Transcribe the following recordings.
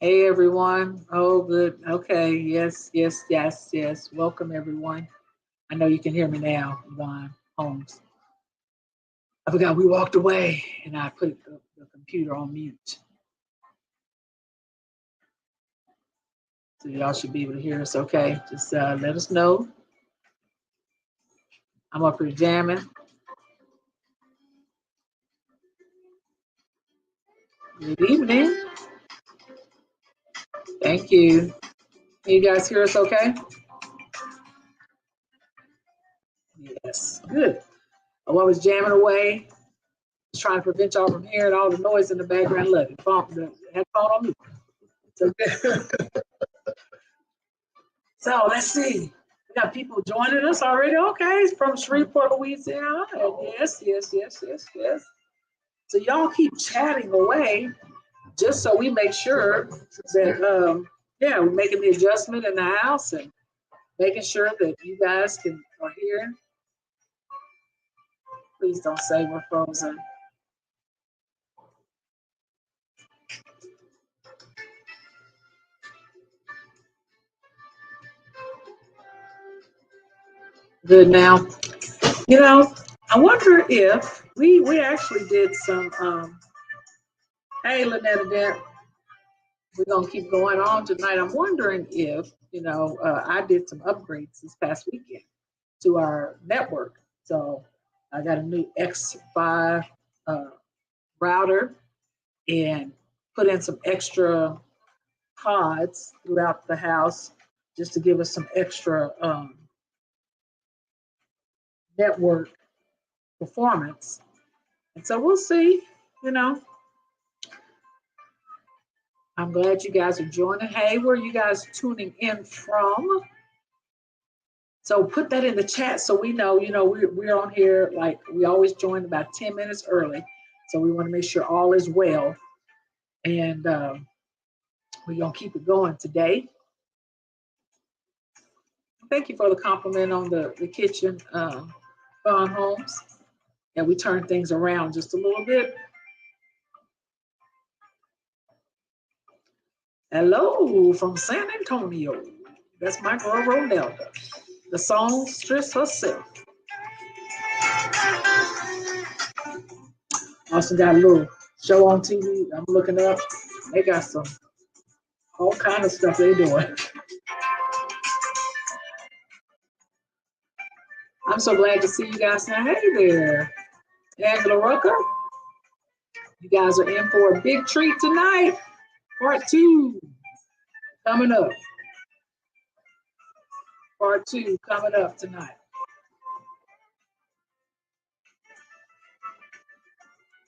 Hey everyone. Oh, good. Okay. Yes, yes, yes, yes. Welcome everyone. I know you can hear me now, Yvonne Holmes. I forgot we walked away and I put the computer on mute. So y'all should be able to hear us okay. Just let us know. I'm up here jamming. Good evening. Thank you. Can you guys hear us okay? Yes. Good. I was jamming away. Just trying to prevent y'all from hearing all the noise in the background. Look, the headphone on me. So good. So let's see. We got people joining us already. Okay, it's from Shreveport, Louisiana. Yes, yes, yes, yes, yes. So y'all keep chatting away, just so we make sure that yeah, we're making the adjustment in the house and making sure that you guys are here. Please don't say we're frozen. Good now. You know, I wonder if we actually did some hey Lynetta Dent, we're gonna keep going on tonight. I'm wondering if, I did some upgrades this past weekend to our network. So I got a new X5 uh, router and put in some extra pods throughout the house just to give us some extra network performance. And so we'll see, you know. I'm glad you guys are joining. Hey, where are you guys tuning in from? So put that in the chat so we know, we're on here, like we always join about 10 minutes early. So we want to make sure all is well. And we're going to keep it going today. Thank you for the compliment on the kitchen, Vaughn Holmes. And we turn things around just a little bit. Hello from San Antonio. That's my girl Ronelda, the songstress herself. Also got a little show on TV. I'm looking up. They got some all kind of stuff they doing. I'm so glad to see you guys now. Hey there, Angela Rucker. You guys are in for a big treat tonight. Part 2 coming up. Part 2 coming up tonight.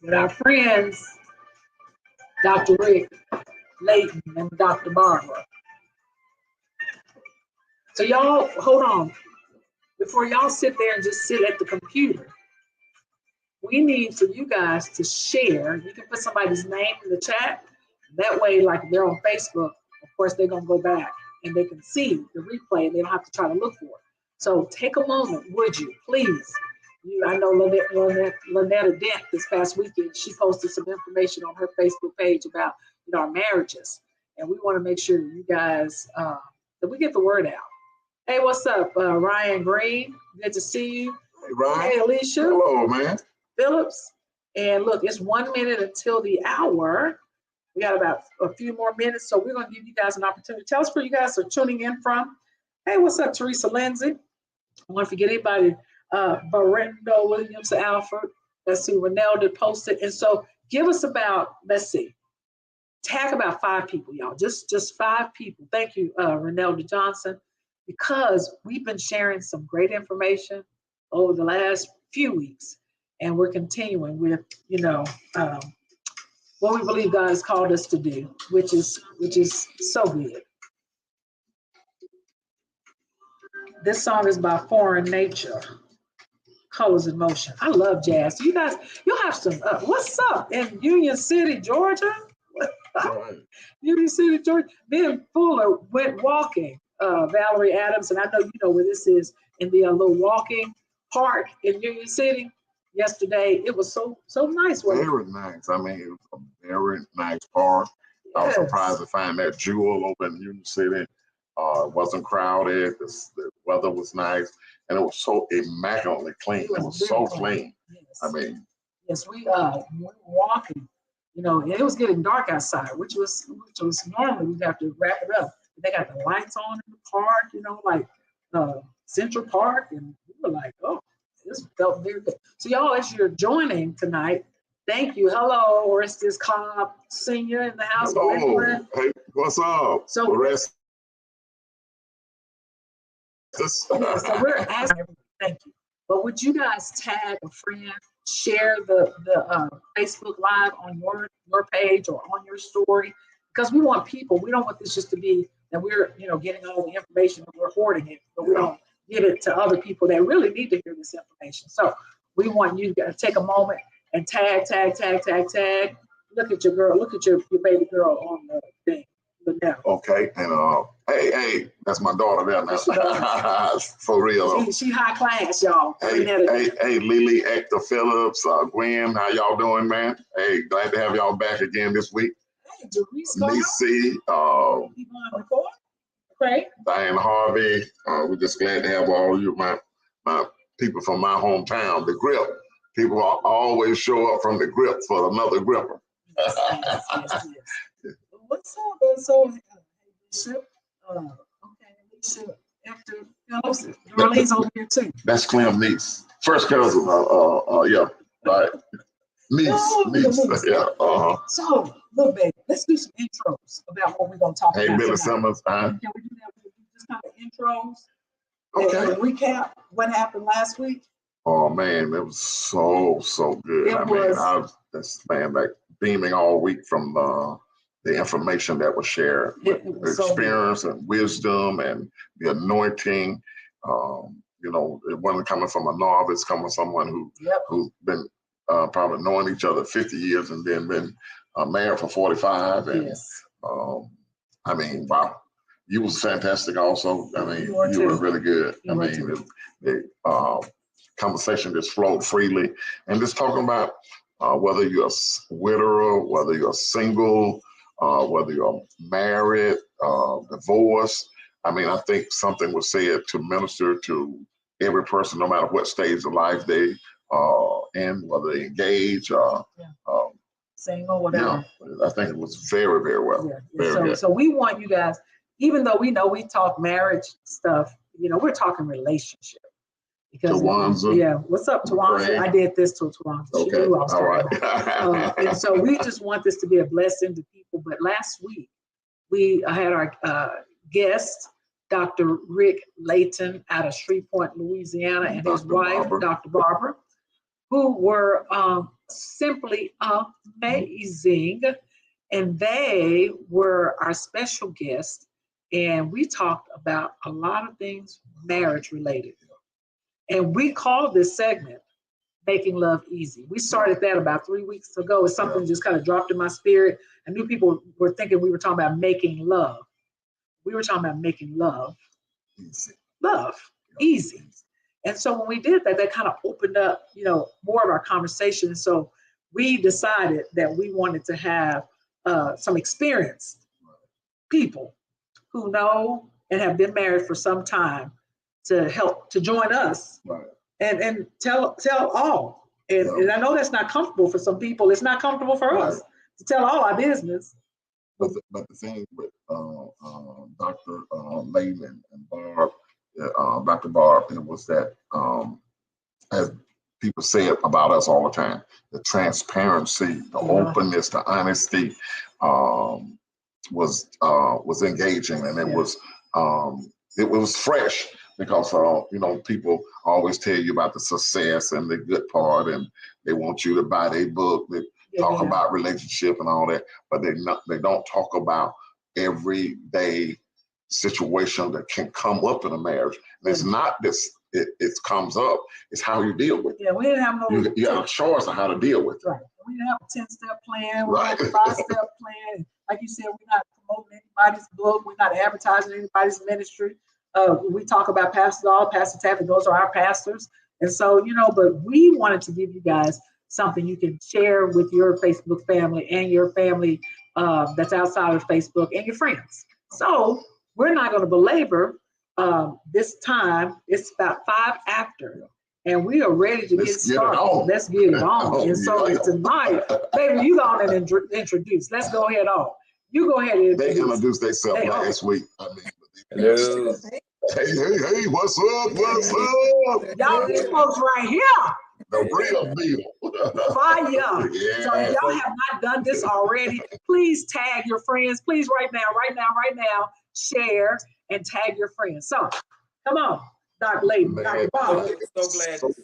With our friends, Dr. Rick, Layton, and Dr. Barbara. So y'all, hold on. Before y'all sit there and just sit at the computer, we need for you guys to share. You can put somebody's name in the chat. That way, like if they're on Facebook, of course, they're going to go back and they can see the replay and they don't have to try to look for it. So take a moment, would you, please? I know Lynetta Dent this past weekend, she posted some information on her Facebook page about our marriages. And we want to make sure that you guys, that we get the word out. Hey, what's up, Ryan Green? Good to see you. Hey, Ryan. Hey, Alicia. Hello, man. Phillips. And look, it's 1 minute until the hour. We got about a few more minutes, so we're going to give you guys an opportunity. Tell us where you guys are tuning in from. Hey, what's up, Teresa Lindsay? I want to forget anybody. Barrendo Williams Alfred. Let's see, Renelda posted. And so give us about, let's see, tag about 5 people, y'all. Just 5 people. Thank you, Renelda Johnson, because we've been sharing some great information over the last few weeks. And we're continuing with, what we believe God has called us to do, which is so good. This song is by Foreign Nature, Colors in Motion. I love jazz. You guys, you'll have some, what's up in Union City, Georgia? Union City, Georgia. Me and Fuller went walking, Valerie Adams, and I know you know where this is, in the little walking park in Union City. Yesterday, it was so nice. Very nice. I mean, it was a very nice park. I was surprised to find that jewel over in Union City. It wasn't crowded. The weather was nice, and it was so immaculately clean. It was so clean. Yes. I mean, yes, we were walking, and it was getting dark outside, which was normally we'd have to wrap it up. But they got the lights on in the park, like Central Park, and we were like, oh, this felt very good. So y'all, as you're joining tonight, thank you. Hello, Orestes Cobb Sr. in the house. Hello. Hey, what's up? So so we're asking everybody, thank you. But would you guys tag a friend, share the Facebook Live on your page or on your story? Because we want people. We don't want this just to be that we're getting all the information and we're hoarding it, but we don't give it to other people that really need to hear this information. So we want you to take a moment and tag. Look at your girl. Look at your baby girl on the thing. Okay, and hey, that's my daughter there now. For real. She high class, y'all. Hey, Lily, Hector Phillips, Gwen, how y'all doing, man? Hey, glad to have y'all back again this week. Hey, Doris, Nisi, Diane Harvey. We're just glad to have all of you, my people from my hometown, the Grip. People always show up from the Grip for another gripper. Yes. What's up? So, Bishop, Bishop, after Darlene's over here too. That's Clem's niece, first cousin. Yeah, right. Niece. Yeah. So, look, baby, let's do some intros about what we're gonna talk about. Hey, Billy tonight. Simmons. Can we do that? Just kind of intros. Okay. And recap what happened last week. Oh man, it was so good. I was like beaming all week from the information that was shared, the experience and wisdom and the anointing. It wasn't coming from a novice, coming from someone who's been probably knowing each other 50 years and then been married for 45. And I mean, wow, you was fantastic also. I mean, you were really good. The conversation just flowed freely, and just talking about whether you're a widower, whether you're single, whether you're married, divorced. I mean, I think something was said to minister to every person, no matter what stage of life they in, whether they engage or single, whatever. Yeah, I think it was very, very well. Very good. So we want you guys, even though we know we talk marriage stuff, we're talking relationship. Because Tawanza. What's up, Tawanza? I did this to Tawanza. Okay, She knew I was all right. about. And so we just want this to be a blessing to people. But last week, we had our guest, Dr. Rick Layton out of Shreveport, Louisiana, and his wife, Dr. Barbara, who were simply amazing. And they were our special guests. And we talked about a lot of things marriage related. And we called this segment Making Love Easy. We started that about 3 weeks ago. It's something just kind of dropped in my spirit. I knew people were thinking we were talking about making love. We were talking about making love easy. And so when we did that, that kind of opened up, more of our conversation. So we decided that we wanted to have some experienced people who know and have been married for some time to help to join us and tell all. And I know that's not comfortable for some people. It's not comfortable for us to tell all our business. But the thing with Dr. Layton and Barb, Dr. Barb, it was that as people say it about us all the time, the transparency, the openness, the honesty was engaging, and it was fresh. Because people always tell you about the success and the good part, and they want you to buy their book. They talk about relationship and all that, but they don't talk about everyday situation that can come up in a marriage. And it's not this. It comes up. It's how you deal with it. Yeah, we didn't have no. You have a choice on how to deal with it. Right. We didn't have a 10-step plan. We had a 5-step plan. Like you said, we're not promoting anybody's book. We're not advertising anybody's ministry. We talk about Pastor All, Pastor Taffy, those are our pastors. And so, but we wanted to give you guys something you can share with your Facebook family and your family that's outside of Facebook and your friends. So we're not going to belabor this time. It's about 5 after. And we are ready to get started. Let's get it on. And so tonight, baby, you go on and introduce. Let's go ahead on. You go ahead and introduce. They introduced themselves last week. I mean, hello. Hey, what's up? Y'all, these folks right here. The real deal. Fire. Yeah. So if y'all have not done this already, please tag your friends. Please right now, share and tag your friends. So come on. Dr. Layton, Dr. Bob.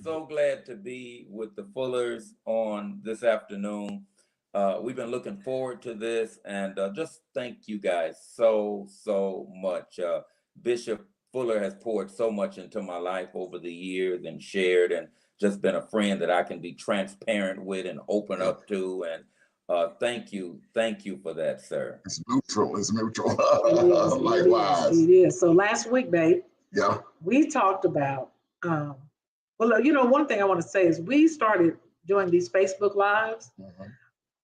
So glad to be with the Fullers on this afternoon. We've been looking forward to this, and just thank you guys so much. Bishop Fuller has poured so much into my life over the years and shared, and just been a friend that I can be transparent with and open up to. And thank you for that, sir. It's neutral. Likewise. It is. So last week, babe. Yeah. We talked about, well, you know, one thing I want to say is we started doing these Facebook Lives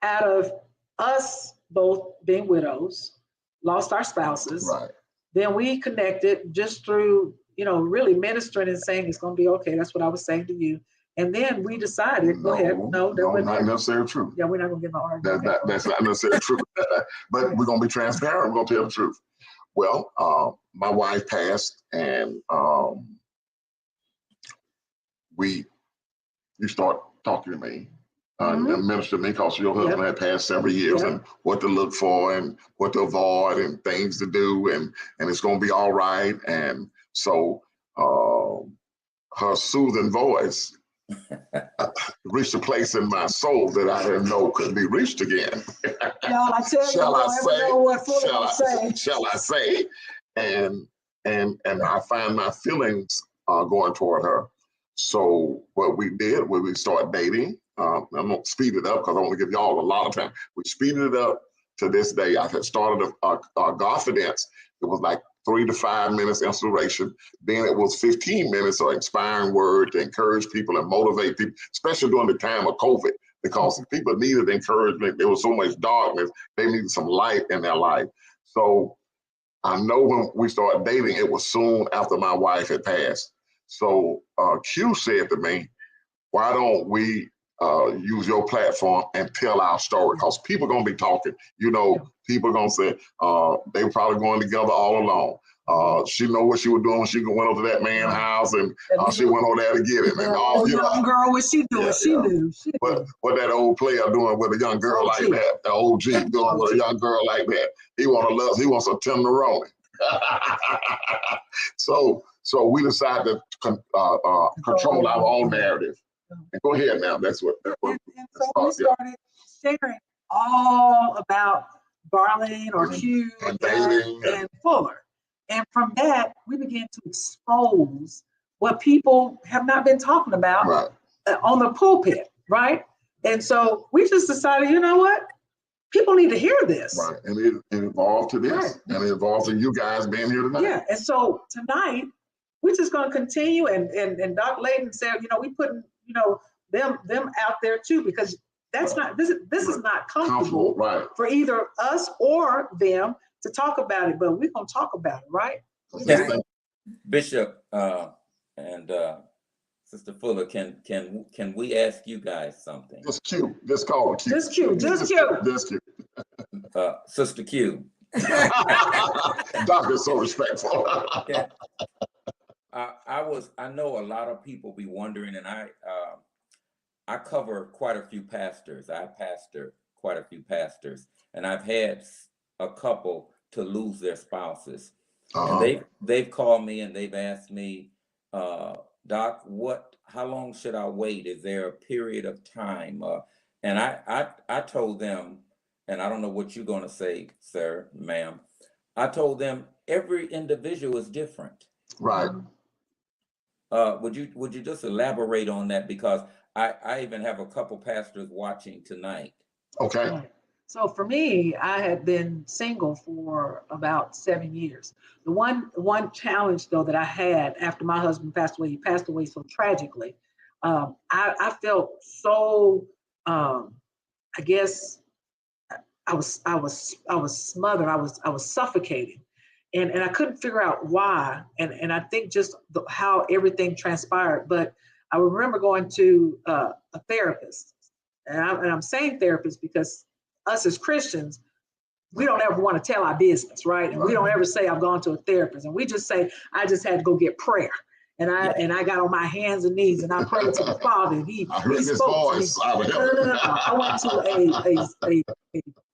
out of us both being widows, lost our spouses. Right. Then we connected just through, you know, really ministering and saying it's going to be okay. That's what I was saying to you. And then we decided, go ahead. No, not necessarily true. Yeah, we're not going to get no argument. That's not necessarily true. But we're going to be transparent. We're going to tell the truth. Well, my wife passed, and you start talking to me and minister to me because your husband had passed several years and what to look for and what to avoid and things to do, and it's going to be all right. And so her soothing voice reached a place in my soul that I didn't know could be reached again. Y'all, I tell you, shall I say? And I find my feelings going toward her. So what we did was we started dating. I'm gonna speed it up because I want to give y'all a lot of time. We speeded it up to this day. I had started a Godfidence. It was like 3 to 5 minutes inspiration. Then it was 15 minutes of inspiring word to encourage people and motivate people, especially during the time of COVID, because people needed encouragement. There was so much darkness. They needed some light in their life. So I know when we started dating, it was soon after my wife had passed. So Q said to me, why don't we use your platform and tell our story? Because people are going to be talking. You know, people are going to say they were probably going together all along. She know what she was doing when she went over to that man's house, and she went over there to get it. And all, you young girl, what she doing? She knew. What that old player doing with a young girl like that? The old G doing with a young girl like that? He wants a tenderoni. So we decided to control our own narrative. And go ahead now. That's what. And so we started sharing all about Garland or Q and dating and Fuller. And from that, we began to expose what people have not been talking about on the pulpit, right? And so we just decided, you know what? People need to hear this. Right. And it evolved to this. Right. And it evolved to you guys being here tonight. Yeah. And so tonight, we're just going to continue. And Dr. Layton said, you know, we putting, you know, them out there too, because that's not, this is not comfortable for either us or them to talk about it, but we're going to talk about it, right? Yeah. Bishop and Sister Fuller, can we ask you guys something? Just Q. Just call it Q. Just Q. Just Q. Just Q. Sister Q. Doctor's so respectful. Yeah. I know a lot of people be wondering, and I cover quite a few pastors. I pastor quite a few pastors, and I've had a couple to lose their spouses. And they've called me and they've asked me, Doc, how long should I wait? Is there a period of time? And I told them, and I don't know what you're gonna say, sir, ma'am. I told them every individual is different. Right. Would you just elaborate on that? Because I even have a couple pastors watching tonight. Okay. So for me, I had been single for about 7 years. The one challenge though that I had after my husband passed away, he passed away so tragically. I felt so, I guess, I was smothered. I was suffocating, and I couldn't figure out why. And I think just how everything transpired. But I remember going to a therapist, and I'm saying therapist because us as Christians, we don't ever want to tell our business, right? And we don't ever say I've gone to a therapist, and we just say I just had to go get prayer. And I got on my hands and knees and I prayed to the Father, and he spoke to me. No. I went to a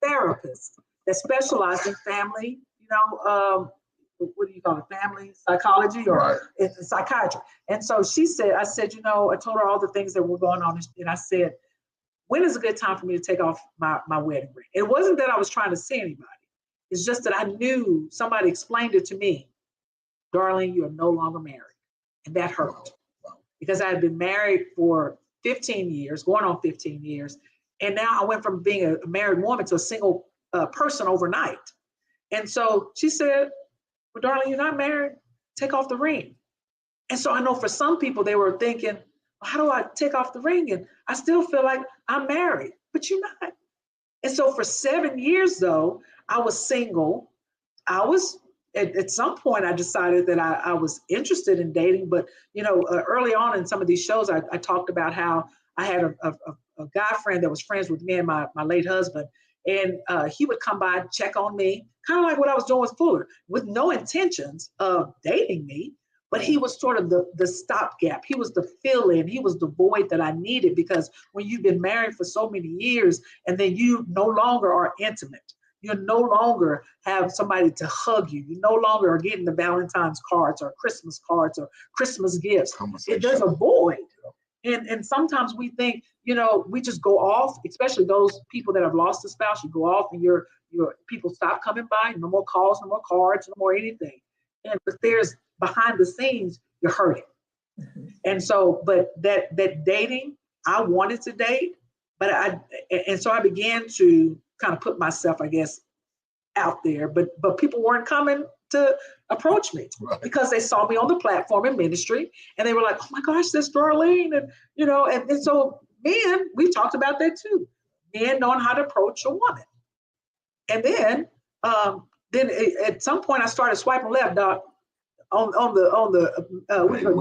therapist that specialized in family, what do you call it, family psychology or psychiatry. And so I said, I told her all the things that were going on, and I said, when is a good time for me to take off my wedding ring? It wasn't that I was trying to see anybody. It's just that I knew somebody explained it to me. Darlene, you are no longer married. And that hurt because I had been married for 15 years, going on 15 years. And now I went from being a married woman to a single person overnight. And so she said, well, darling, you're not married. Take off the ring. And so I know for some people, they were thinking, well, how do I take off the ring? And I still feel like I'm married, but you're not. And so for 7 years, though, I was single. I was at some point, I decided that I was interested in dating, but early on in some of these shows, I talked about how I had a guy friend that was friends with me and my late husband, and he would come by and check on me, kind of like what I was doing with Fuller, with no intentions of dating me, but he was sort of the stopgap. He was the fill-in. He was the void that I needed, because when you've been married for so many years and then you no longer are intimate, you no longer have somebody to hug you. You no longer are getting the Valentine's cards or Christmas gifts. There's a void. And sometimes we think, we just go off, especially those people that have lost a spouse, you go off and your people stop coming by, no more calls, no more cards, no more anything. But there's behind the scenes, you're hurting. Mm-hmm. And so, but that dating, I wanted to date, and so I began to kind of put myself, I guess, out there, but people weren't coming to approach me because they saw me on the platform in ministry, and they were like, oh my gosh, that's Darlene. And so men, we talked about that too. Men knowing how to approach a woman. And then at some point I started swiping left, Doc, on the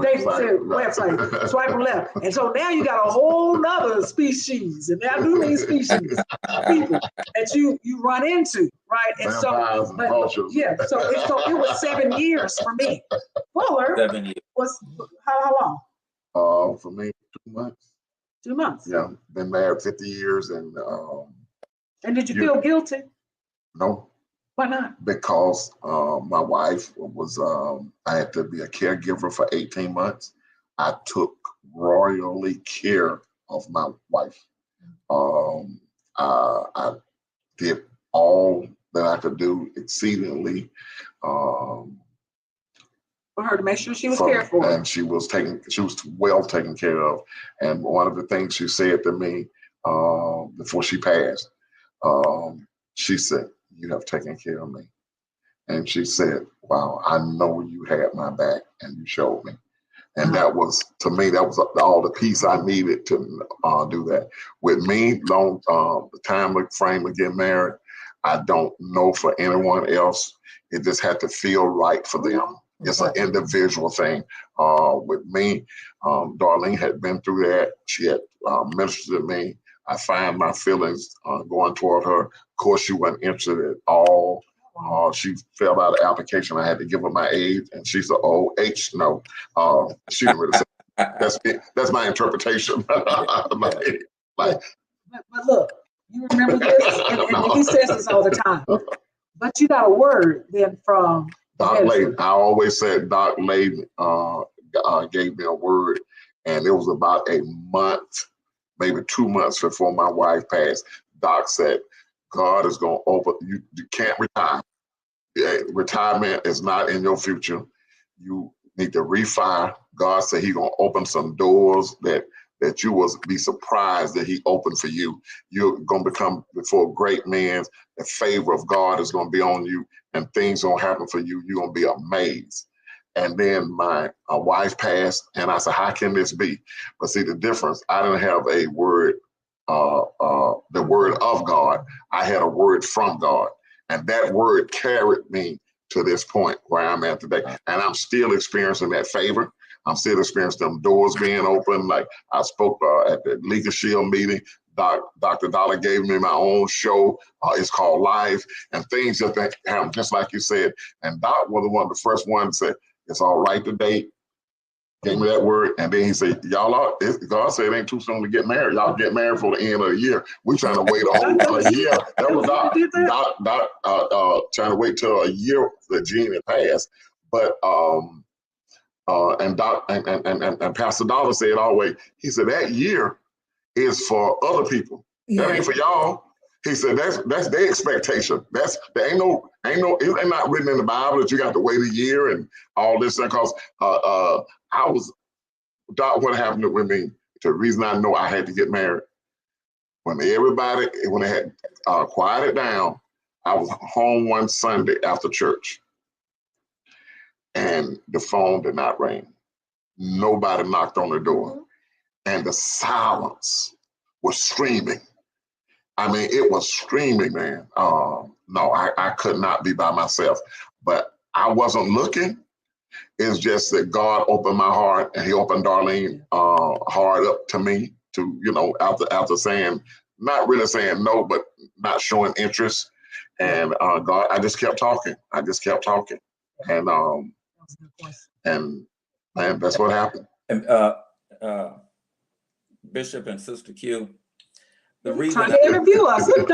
dating website, swiping left. And so now you got a whole nother species, and I do mean species, people that you run into, right? And so, so it was 7 years for me. Fuller 7 years. Was how long? For me, 2 months. 2 months. Yeah, been married 50 years, and did you feel guilty? No. Why not? Because my wife was, I had to be a caregiver for 18 months. I took royally care of my wife. I did all that I could do exceedingly. For her to make sure she was cared for. And she was well taken care of. And one of the things she said to me before she passed, she said, you have taken care of me. And she said, wow, I know you had my back and you showed me. And that was, to me, that was all the peace I needed to do that. With me, the time frame of getting married, I don't know for anyone else. It just had to feel right for them. It's an individual thing. With me, Darlene had been through that. She had ministered to me. I find my feelings going toward her. Of course, she wasn't interested at all. She filled out an application. I had to give her my age, and she's an OH. No, she didn't really say that. That's my interpretation. But look, you remember this, and he says this all the time. But you got a word then from Doc Layton. I always said Doc Layton gave me a word, and it was about a month, maybe 2 months before my wife passed. Doc said, God is going to open, you can't retire. Retirement is not in your future. You need to refire. God said he's going to open some doors that you will be surprised that he opened for you. You're going to become before great men. The favor of God is going to be on you, and things going to happen for you. You're going to be amazed. And then my wife passed, and I said, how can this be? But see the difference, I didn't have a word the word of God. I had a word from God, and that word carried me to this point where I'm at today. And I'm still experiencing that favor. I'm still experiencing them doors being open. Like I spoke at the Legal Shield meeting. Dr. Dollar gave me my own show. It's called Live, and things just happen, just like you said. And Doc was one of the first ones to say, it's all right today. Gave me that word, and then he said, "Y'all are." God said it ain't too soon to get married. Y'all get married for the end of the year. We trying to wait a whole year. That was Doc trying to wait till a year for Gene had passed. But and Doc and Pastor Dollar said always. He said that year is for other people. Yeah. That ain't for y'all. He said that's their expectation. There ain't no it's not written in the Bible that you got to wait a year and all this. Because what happened with me, the reason I know I had to get married, when they had quieted down, I was home one Sunday after church, and the phone did not ring. Nobody knocked on the door, and the silence was screaming. I mean, it was screaming, man. No, I could not be by myself, but I wasn't looking. It's just that God opened my heart, and he opened Darlene heart up to me to, after saying, not really saying no, but not showing interest. And God, I just kept talking. And man, that's what happened. And Bishop and Sister Q, the reason trying to interview us. Dr.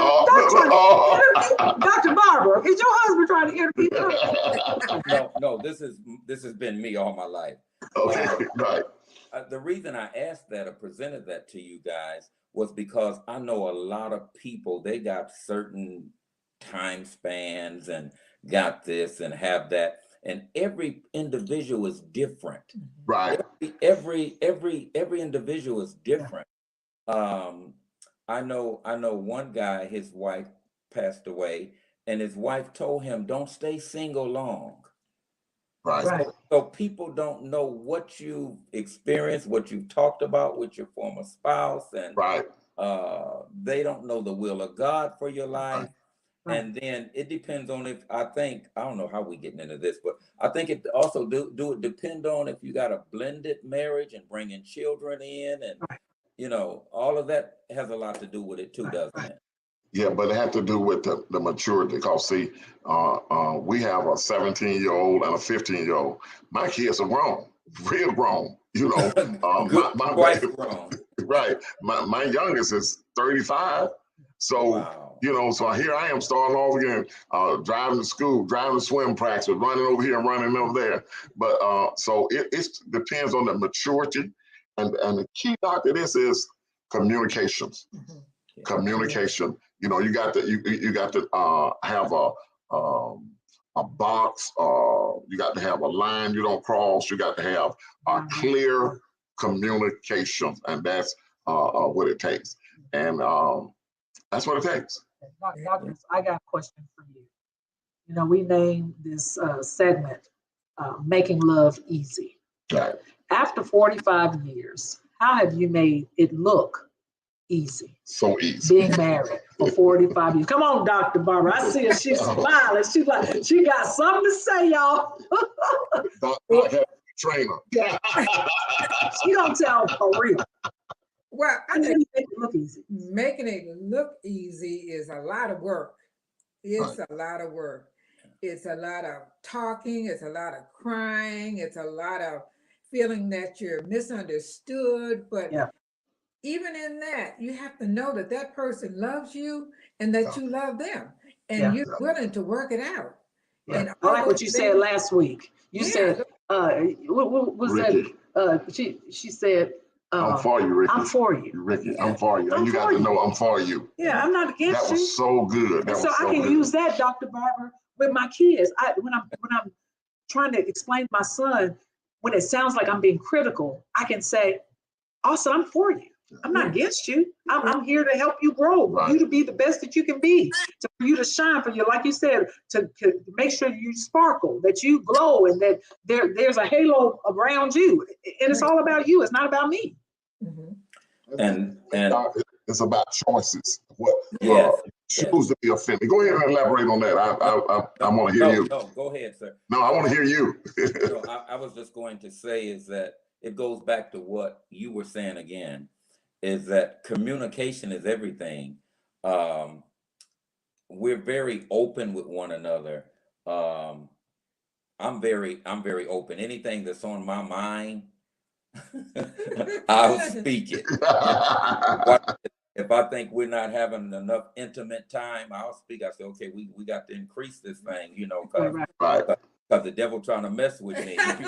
Barbara, is your husband trying to interview us? No, this has been me all my life. Okay, right. The reason I asked that or presented that to you guys was because I know a lot of people, they got certain time spans and got this and have that, and every individual is different. Right. Every individual is different. I know one guy, his wife passed away, and his wife told him, don't stay single long. Right. So people don't know what you've experienced, what you've talked about with your former spouse, and they don't know the will of God for your life. Right. And then it depends on I don't know how we getting into this, but I think it also do it depend on if you got a blended marriage and bringing children in, and all of that has a lot to do with it too, doesn't it? Yeah, but it had to do with the maturity. Because see, we have a 17-year-old and a 15-year-old. My kids are grown, real grown. Quite grown. Right. My youngest is 35. So wow. So here I am starting off again, driving to school, driving to swim practice, running over here and running over there. But so it depends on the maturity, and the key, Doctor, this is communications. Mm-hmm. Yeah. Communication. You got to have a box. You got to have a line you don't cross. You got to have clear communication, and that's what it takes. And that's what it takes. Doctor, I got a question for you. We named this segment Making Love Easy. Right. After 45 years, how have you made it look easy? So easy. Being married for 45 years. Come on, Dr. Barbara. I see her. She's smiling. She's like, she got something to say, y'all. Doc had a trainer. Yeah. She don't tell for real. Well, I think make it look easy. Making it look easy is a lot of work. It's a lot of work. It's a lot of talking. It's a lot of crying. It's a lot of feeling that you're misunderstood. But even in that, you have to know that that person loves you and that you love them, and you're willing to work it out. Yeah. And I like what you said last week. You said, what was Ricky. that? She said, I'm for you, Ricky. I'm for you. Ricky, I'm for you. You got to know I'm for you. Yeah, I'm not against you. That was so good. So I can use that, Dr. Barbara, with my kids. When I'm trying to explain to my son, when it sounds like I'm being critical, I can say, Austin, I'm for you. I'm not against you. I'm here to help you grow, for you to be the best that you can be, for you to shine, for you, like you said, to make sure you sparkle, that you glow, and that there's a halo around you. And it's all about you. It's not about me. Mm-hmm. And It's about choices. What Yes. choose to be offended. Go ahead and elaborate on that. I want to hear you. No, go ahead, sir. No, I want to hear you. No, I was just going to say is that it goes back to what you were saying again, is that communication is everything. We're very open with one another. I'm very open. Anything that's on my mind, I'll speak it. If I think we're not having enough intimate time, I'll speak. I say, okay, we got to increase this thing, you know, because the devil trying to mess with me. You know?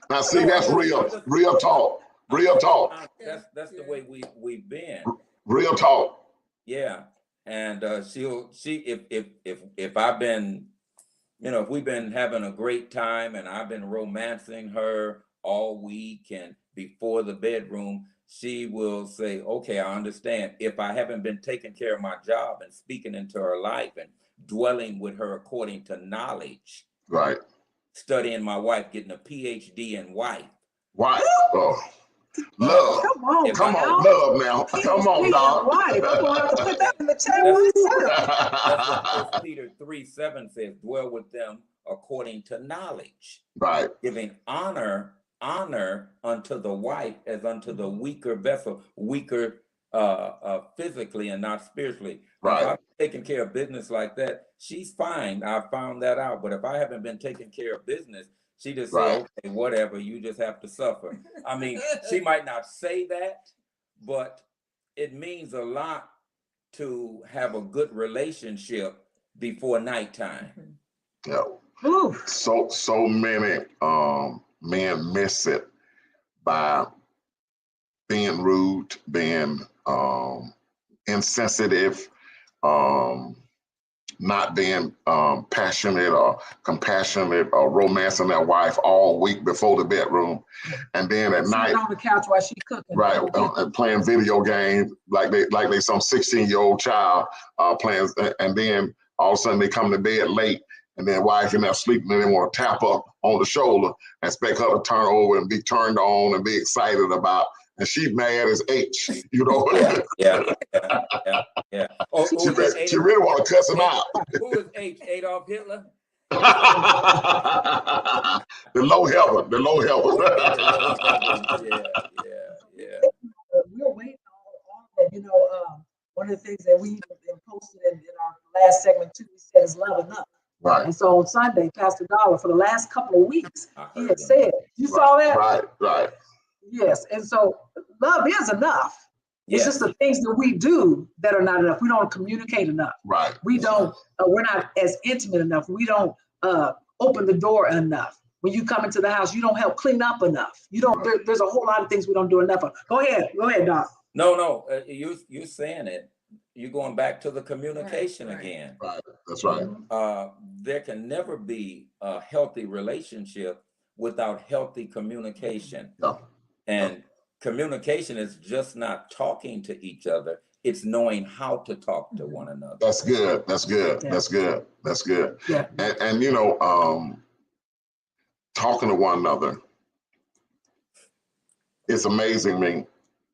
Now, see, that's real talk. Real talk. That's the way we've been. Real talk. Yeah, and if I've been, you know, if we've been having a great time and I've been romancing her all week and before the bedroom, she will say, okay, I understand. If I haven't been taking care of my job and speaking into her life and dwelling with her according to knowledge, right? Studying my wife, getting a PhD in wife. Wife. Oh. Love. Come on, love now. Come on, dog. I'm going to have to put that in the chat myself. That's what 1 Peter 3:7 says, dwell with them according to knowledge. Right. Giving honor unto the wife as unto the weaker vessel, weaker physically and not spiritually. Right. If I'm taking care of business like that, she's fine. I found that out. But if I haven't been taking care of business, she just say, okay, whatever, you just have to suffer. I mean, she might not say that, but it means a lot to have a good relationship before nighttime. Yeah. So many men miss it by being rude, being insensitive, not being passionate or compassionate or romancing their wife all week before the bedroom, and then at night on the couch while she's cooking, right, and playing video games like they some 16-year-old child playing, and then all of a sudden they come to bed late, and then wife in there sleeping, and they want to tap her on the shoulder and expect her to turn over and be turned on and be excited about. And she mad as H, you know. Yeah. Oh, she really want to cuss him out. Who is H? Adolf Hitler? The low helper. Yeah. We're waiting on that. You know, one of the things that we posted in our last segment too, we said is love enough. Right. And so on Sunday, Pastor Dollar, for the last couple of weeks, he had said, you saw that? Right. Yes. And so love is enough. It's just the things that we do that are not enough. We don't communicate enough. Right. We don't, we're not as intimate enough. We don't open the door enough. When you come into the house, you don't help clean up enough. You don't, there's a whole lot of things we don't do enough of. Go ahead, Doc. No, you're saying it. You're going back to the communication again. Right, that's right. There can never be a healthy relationship without healthy communication. No. And communication is just not talking to each other. It's knowing how to talk to one another. That's good. Yeah. And you know, talking to one another, it's amazing me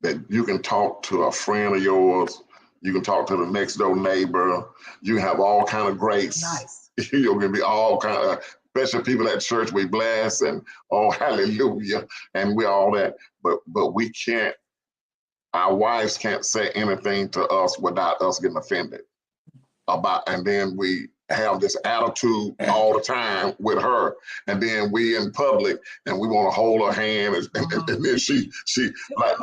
that you can talk to a friend of yours, you can talk to the next door neighbor, you have all kind of grace. Nice. You're gonna be all kind of, especially people at church, we bless and oh hallelujah, and we all that. But we can't, our wives can't say anything to us without us getting offended about, and then we have this attitude all the time with her, and then we in public and we want to hold her hand, and then she like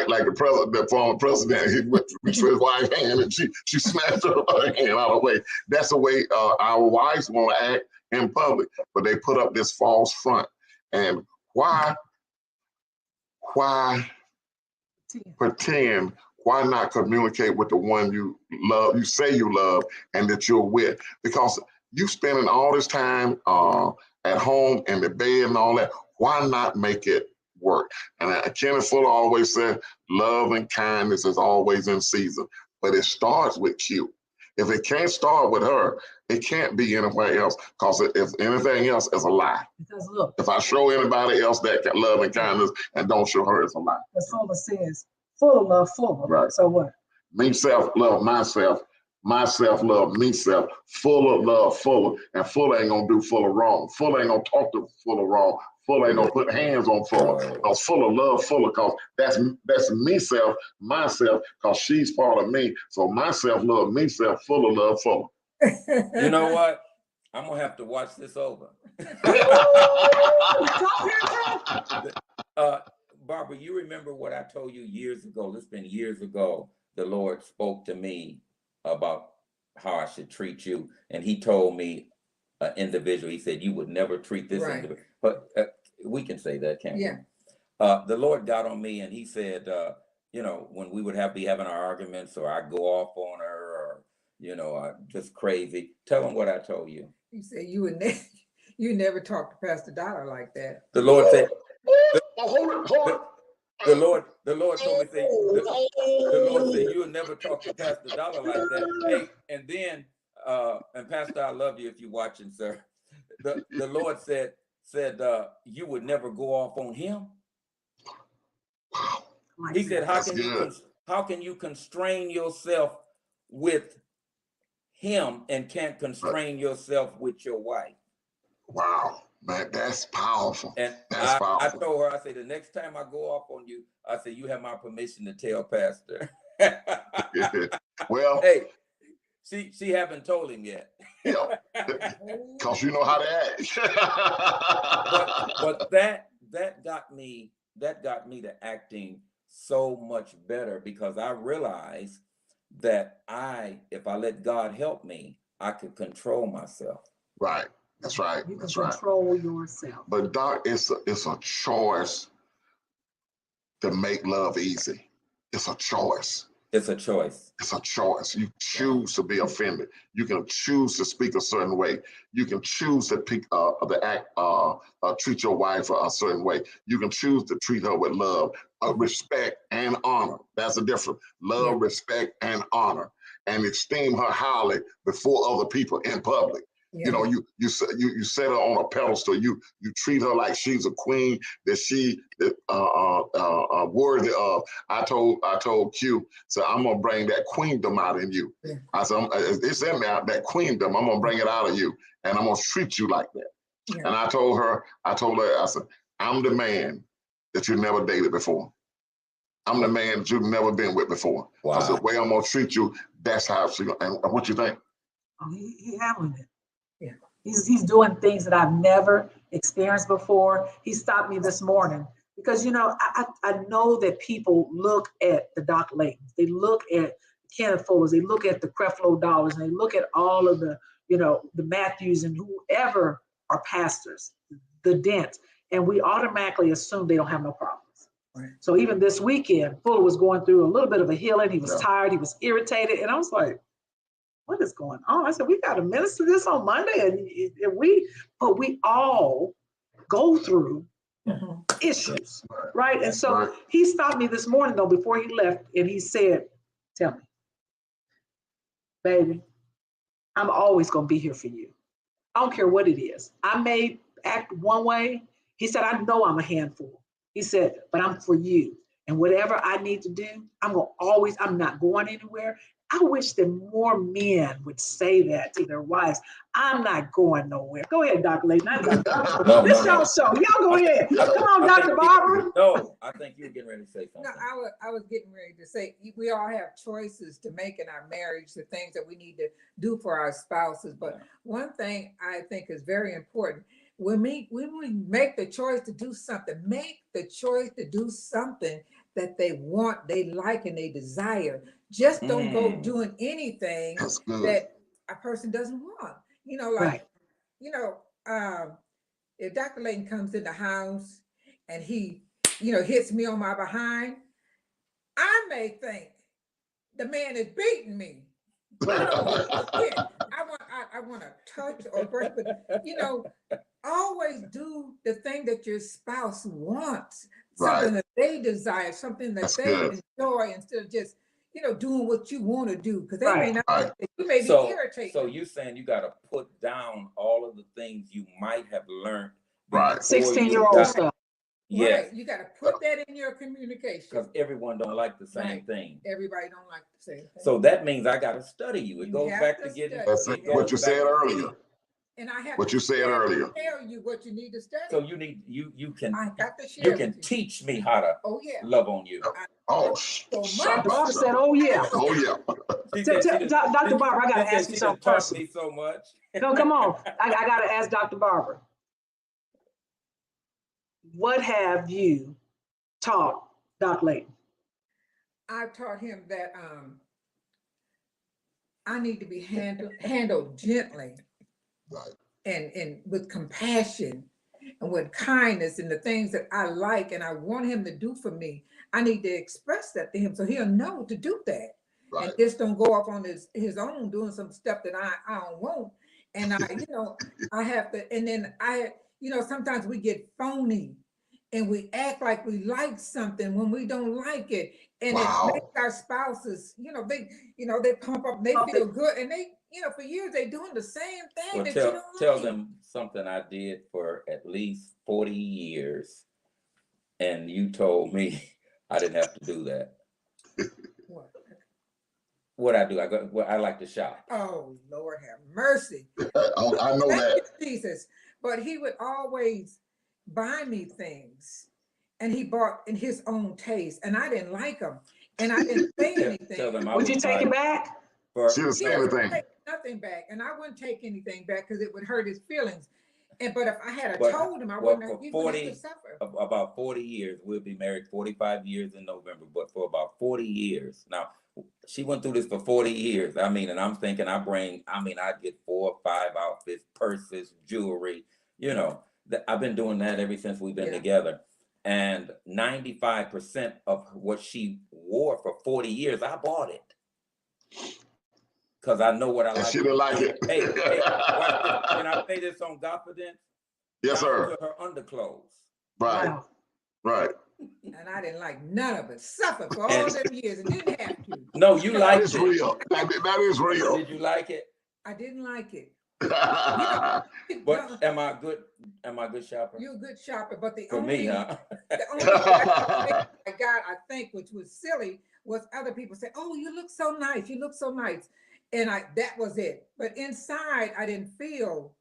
the president, the former president, he went to his wife's hand and she snatched her hand out of the way. That's the way our wives want to act in public, but they put up this false front. And why pretend? Why not communicate with the one you love, you say you love, and that you're with? Because you spending all this time at home in the bed and all that. Why not make it work? And Kenneth Fuller always said, love and kindness is always in season, but it starts with you. If it can't start with her, it can't be anywhere else, because if anything else is a lie. Because look, if I show anybody else that love and kindness and don't show her, it's a lie. as Fuller says, Full of love, full of. Right. So what? Me self love myself. Myself love me self. Full of love, full. And full ain't gonna do full of wrong. Full ain't gonna talk to full of wrong. Full ain't gonna put hands on full. Cause full of love, full of, cause that's me self, myself, cause she's part of me. So myself love me self, full of love, full. You know what? I'm gonna have to watch this over. Barbara, you remember what I told you years ago? It's been years ago. The Lord spoke to me about how I should treat you, and He told me, an individual. He said, "You would never treat this individual." But we can say that, can't we? The Lord got on me, and He said, you know, when we would be having our arguments, or I go off on her, or you know, just crazy. Tell him what I told you. He said you never talk to Pastor Dollar like that. The Lord said. Hold it. The Lord told me, the Lord said, you'll never talk to Pastor Dollar like that. Hey, and then, and Pastor, I love you if you're watching, sir. The Lord said, you would never go off on him. He said, how can you constrain yourself with him and can't constrain yourself with your wife? Wow. Man, that's powerful. And powerful. I told her, I said, the next time I go off on you, I said, you have my permission to tell Pastor. Well, hey, she haven't told him yet. Yeah, because you know how to act. but that got me to acting so much better, because I realized that if I let God help me, I could control myself. Right. That's right. You can control yourself. But Doc, it's a choice to make love easy. It's a choice. It's a choice. It's a choice. You choose to be offended. You can choose to speak a certain way. You can choose to treat your wife a certain way. You can choose to treat her with love, respect, and honor. That's the difference. Love, respect, and honor, and esteem her highly before other people in public. Yeah. You know, you set her on a pedestal. You treat her like she's a queen that she worthy of. I told Q, so I'm gonna bring that queendom out in you. Yeah. I said, it's in me, that queendom. I'm gonna bring it out of you, and I'm gonna treat you like that. Yeah. And I told her, I said, I'm the man that you never dated before. I'm the man that you've never been with before. Wow. I said, the way I'm gonna treat you, that's how she. And what you think? Oh, he handling it. Yeah, he's doing things that I've never experienced before. He stopped me this morning because, you know, I know that people look at the Doc Laytons, they look at Kenneth Fuller's, they look at the Creflo Dollars, and they look at all of the, you know, the Matthews and whoever are pastors, the Dents, and we automatically assume they don't have no problems. Right. So even this weekend, Fuller was going through a little bit of a healing. He was tired, he was irritated, and I was like, what is going on? I said, we got to minister this on Monday, but we all go through issues, right? And so he stopped me this morning though, before he left, and he said, tell me, baby, I'm always going to be here for you. I don't care what it is. I may act one way. He said, I know I'm a handful. He said, but I'm for you. And whatever I need to do, I'm not going anywhere. I wish that more men would say that to their wives. I'm not going nowhere. Go ahead, Dr. Layton. This y'all show. Y'all go ahead. Come on, Dr. Barbara. No, I think you're getting ready to say something. No, I was getting ready to say, we all have choices to make in our marriage, the things that we need to do for our spouses. But one thing I think is very important, when we make the choice to do something, make the choice to do something that they want, they like, and they desire. Just don't go doing anything that a person doesn't want. You know, like, you know, if Dr. Layton comes in the house and he, you know, hits me on my behind, I may think the man is beating me. I want to touch or break, but, you know, always do the thing that your spouse wants, something that they desire, something that they enjoy, instead of just, you know, doing what you want to do, because they may not. You may be irritated. So you're saying you got to put down all of the things you might have learned. 16-year-old stuff. Yes. Right. You got to put that in your communication. Because everyone don't like the same Right. thing. Everybody don't like the same thing. So that means I got to study you. It goes back to getting. That's what you said earlier. And I have what you said earlier. Tell you what you need to study. So you need you can I got to share you can teach me how to love on you. Dr. Barbara said, "Oh yeah, oh yeah." Dr. Barbara, I gotta ask you something personal. Me so much. No, come on. I gotta ask Dr. Barbara. What have you taught Dr. Layton? I taught him that I need to be handled gently, right, and with compassion and with kindness, and the things that I like and I want him to do for me. I need to express that to him so he'll know to do that. Right. And just don't go off on his own doing some stuff that I don't want. And I have to, and then sometimes we get phony and we act like we like something when we don't like it. And it makes our spouses, they pump up, they feel good. And they, for years they're doing the same thing. Well, tell them something I did for at least 40 years. And you told me I didn't have to do that. What I do, I like to shop. Oh, Lord have mercy. I know that. Jesus. But he would always buy me things, and he bought in his own taste, and I didn't like them, and I didn't say anything. Would you take it back? She didn't say anything. Nothing back, and I wouldn't take anything back because it would hurt his feelings. But if I had told him, I wouldn't have to suffer. About 40 years, we'll be married 45 years in November, but for about 40 years. Now, she went through this for 40 years. I mean, and I'm thinking I get 4 or 5 outfits, purses, jewelry, I've been doing that ever since we've been together. And 95% of what she wore for 40 years, I bought it. Because I know what I like. She didn't like it. Hey, watch this. Can I say this on Godfidence? Yes, sir. To her underclothes. Right. Wow. Right. And I didn't like none of it. Suffered for all them years and didn't have to. No, you liked it. That is real. That is real. Did you like it? I didn't like it. But am I a good shopper? You're a good shopper, but the only thing I got, I think, which was silly, was other people say, "Oh, you look so nice. You look so nice," and that was it. But inside, I didn't feel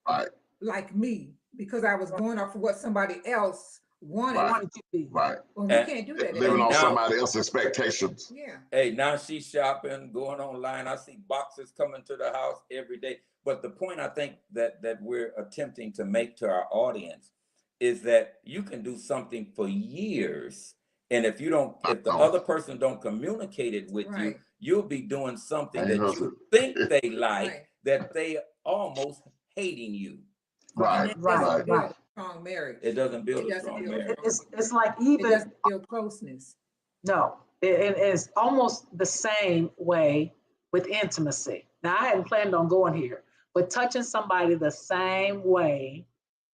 like me because I was going off of what somebody else wanted to be. Right. Well, we can't do that. Living on somebody else's expectations. Yeah. Hey, now she's shopping, going online. I see boxes coming to the house every day. But the point I think that we're attempting to make to our audience is that you can do something for years, and if the other person don't communicate it with you, you'll be doing something that you think they like, that they almost hating you. Right. Strong marriage. It doesn't build a strong marriage. It's like even it doesn't build closeness. No, it's almost the same way with intimacy. Now I hadn't planned on going here, but touching somebody the same way,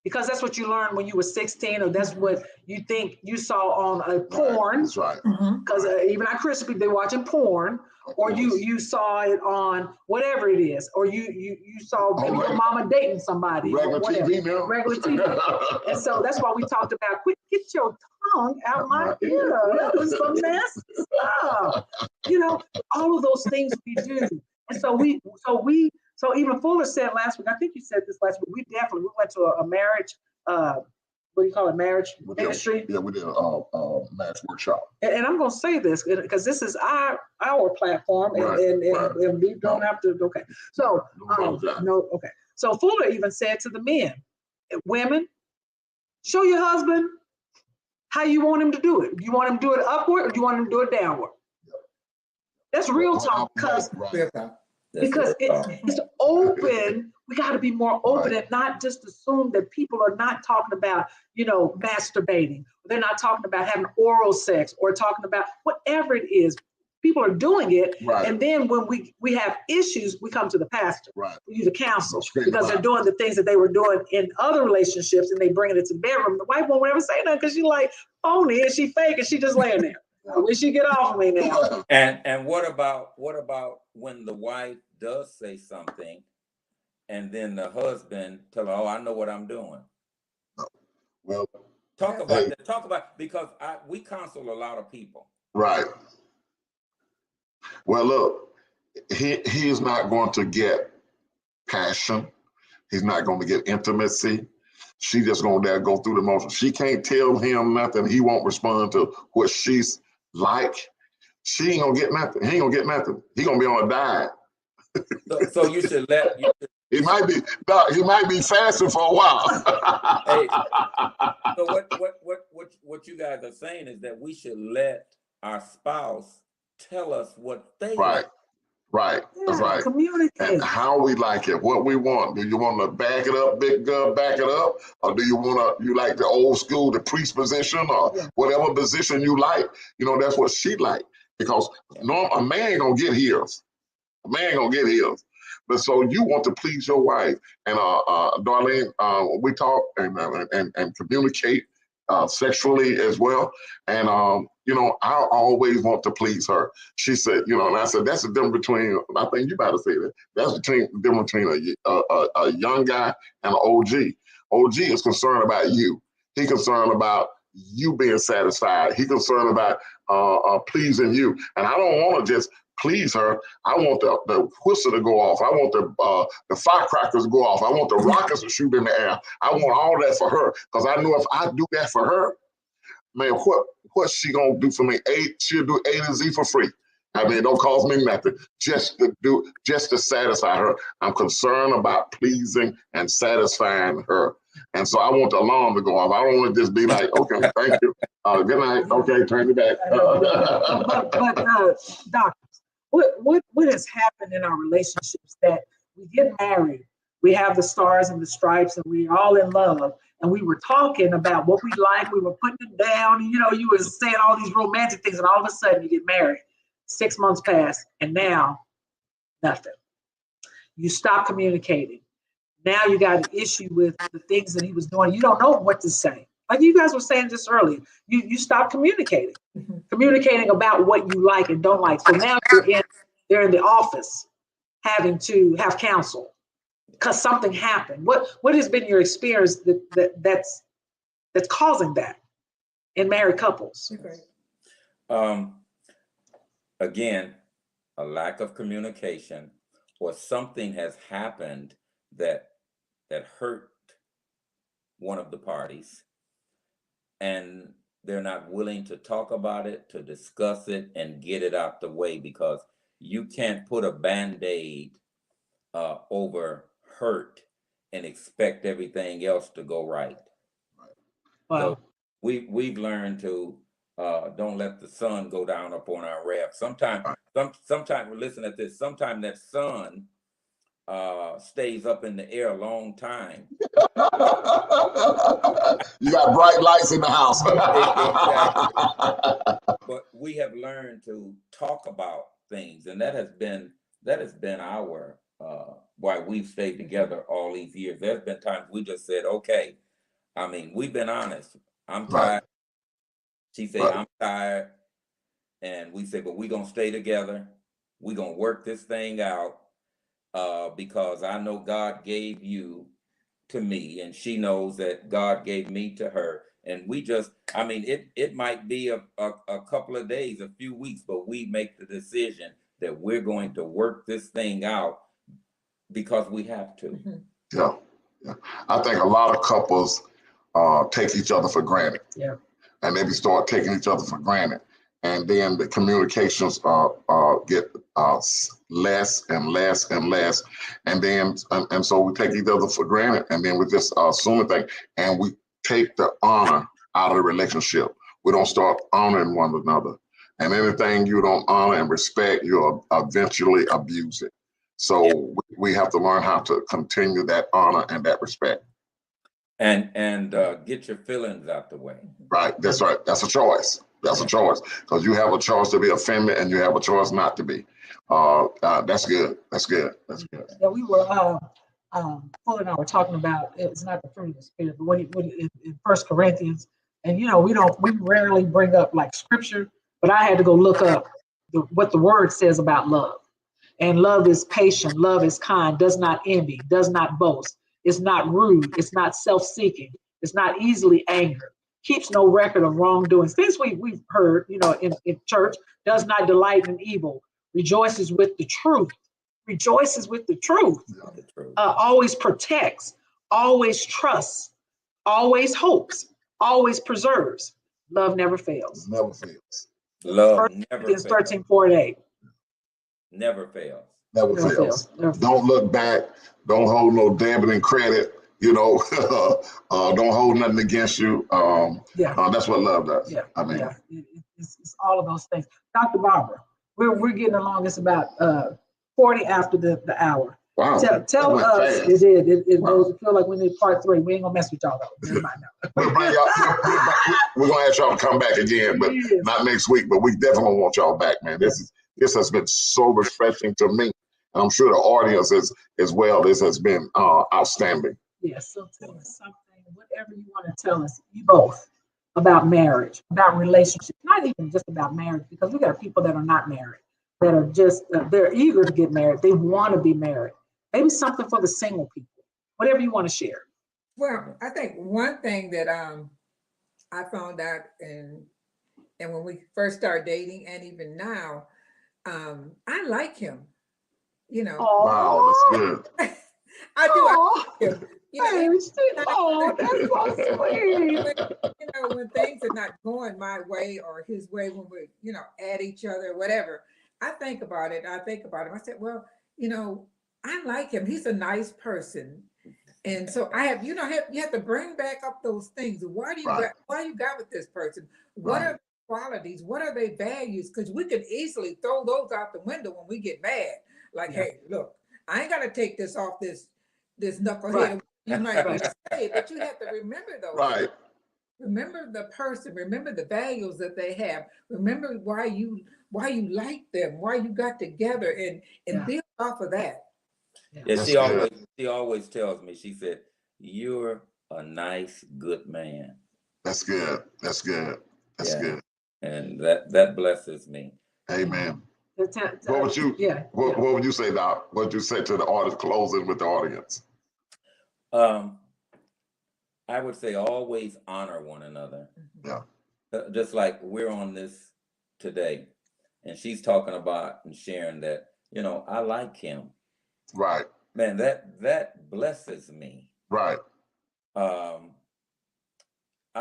because that's what you learned when you were 16, or that's what you think you saw on a porn. That's right. Because even our Christian people, they're watching porn, or you saw it on whatever it is, or you saw your mama dating somebody. Regular TV, Regular TV. And so that's why we talked about, quick, get your tongue out my ear. That was some nasty stuff. All of those things we do. And so even Fuller said last week, I think you said this last week, we went to a marriage, what do you call it, marriage ministry? Yeah, we did a marriage workshop. And I'm going to say this because this is our platform, and we don't have to. Okay, so okay. So Fuller even said to the men, women, show your husband how you want him to do it. Do you want him to do it upward, or do you want him to do it downward? That's real talk, because it's open. We got to be more open and not just assume that people are not talking about, masturbating. They're not talking about having oral sex or talking about whatever it is. People are doing it. Right. And then when we have issues, we come to the pastor. Right. We use a counsel because they're doing the things that they were doing in other relationships, and they bring it to the bedroom. The wife won't ever say nothing because she's like phony and she fake and she just laying there. When she get off of me now. And what about when the wife does say something, and then the husband tell her, "Oh, I know what I'm doing." Well, Talk about that. Talk about, because we counsel a lot of people. Right. Well, look, he's not going to get passion. He's not going to get intimacy. She just going to go through the motions. She can't tell him nothing. He won't respond to what she's like. She ain't gonna get nothing. He ain't gonna get nothing. He gonna be on a diet. So you should let. He might be fasting for a while. Hey, so what you guys are saying is that we should let our spouse tell us what they like. Right. That's right. Communicate. And how we like it, what we want. Do you want to back it up, big girl, back it up? Or do you like the old school, the priest position, or whatever position you like? That's what she like. Because a man ain't gonna get his. A man ain't gonna get his. But so you want to please your wife. And Darlene, we talk and communicate sexually as well. And I always want to please her. She said, and I said, that's the difference between, I think you better say that. That's the difference between a young guy and an OG. OG is concerned about you. He's concerned about you being satisfied. He's concerned about pleasing you. And I don't want to just please her. I want the whistle to go off. I want the firecrackers to go off. I want the rockets to shoot in the air. I want all that for her, because I know if I do that for her, man, what's she gonna do for me? She'll do A to Z for free. I mean, it don't cost me nothing. Just to satisfy her. I'm concerned about pleasing and satisfying her. And so I want the alarm to go off. I don't want to just be like, okay, thank you. Good night. Okay, turn it back. But Doctor, what has happened in our relationships that we get married, we have the stars and the stripes, and we're all in love, and we were talking about what we like, we were putting it down, and you were saying all these romantic things, and all of a sudden you get married. 6 months pass, and now nothing. You stop communicating. Now you got an issue with the things that he was doing. You don't know what to say. Like you guys were saying just earlier, you stop communicating, communicating about what you like and don't like. So now they're in the office having to have counsel because something happened. What has been your experience that's causing that in married couples? Okay. Again, a lack of communication, or something has happened that hurt one of the parties, and they're not willing to talk about it, to discuss it, and get it out the way, because you can't put a Band-Aid over hurt and expect everything else to go right. Wow. So we've learned to don't let the sun go down upon our wrath. Sometimes, listen at this. Sometimes that sun stays up in the air a long time. You got bright lights in the house. Exactly. But we have learned to talk about things, and that has been our why we've stayed together all these years. There's been times we just said, okay, I mean, we've been honest. I'm tired. Right. She said, I'm tired. And we said, but we're going to stay together. We're going to work this thing out because I know God gave you to me, and she knows that God gave me to her. And we just, I mean, it might be a couple of days, a few weeks, but we make the decision that we're going to work this thing out because we have to. Mm-hmm. Yeah. I think a lot of couples take each other for granted. Yeah. And maybe start taking each other for granted. And then the communications get less and less and less. And then, and so we take each other for granted, and then we just assume things, and we take the honor out of the relationship. We don't start honoring one another. And anything you don't honor and respect, you'll eventually abuse it. So we have to learn how to continue that honor and that respect. And get your feelings out the way. Right, that's right. That's a choice. That's a choice, because you have a choice to be offended and you have a choice not to be. That's good. That's good. That's good. Yeah, we were Fuller and I were talking about, it's not the fruit of the spirit, but what in 1 Corinthians, and we rarely bring up like scripture, but I had to go look up what the word says about love. And love is patient, love is kind, does not envy, does not boast, it's not rude, it's not self-seeking, it's not easily angered, keeps no record of wrongdoings. Things we've heard, in church, does not delight in evil, rejoices with the truth, always protects, always trusts, always hopes, always preserves. Love never fails. Never fails. Love never fails. 13:4-8. Never fails. Never fails. Don't look back. Don't hold no damning credit. Don't hold nothing against you. That's what love does. Yeah. I mean, it's all of those things. Dr. Barbara, we're getting along. It's about 40 after the hour. Wow. Tell us. Fast. It feel like we need part 3. We ain't gonna mess with y'all though. We'll bring y'all. We're gonna ask y'all to come back again, but not next week. But we definitely want y'all back, man. This has been so refreshing to me, and I'm sure the audience is as well. This has been outstanding. Yes. So tell us something, whatever you want to tell us, you both, about marriage, about relationships. Not even just about marriage, because we got people that are not married, that are just they're eager to get married. They want to be married. Maybe something for the single people. Whatever you want to share. Well, I think one thing that I found out, and when we first started dating, and even now, I like him. Wow, that's good. I do. I like him. That's so sweet. When things are not going my way or his way, when we, at each other, whatever, I think about it. I said, well, I like him. He's a nice person. And so I have, you have to bring back up those things. Why you got with this person? What are qualities? What are their values? Because we could easily throw those out the window when we get mad. Like, hey, look, I ain't got to take this off this knucklehead. Right. You might want to say, but you have to remember those. Right. Remember the person. Remember the values that they have. Remember why you like them. Why you got together, and build off of that. Yeah, she always tells me. She said, "You're a nice, good man." That's good. That's good. That's good. And that blesses me. Amen. What would you? What would you say, Doc? What would you say to the audience, closing with the audience? I would say always honor one another. Yeah. Just like we're on this today, and she's talking about and sharing that, I like him. Right. Man, that blesses me. Right. I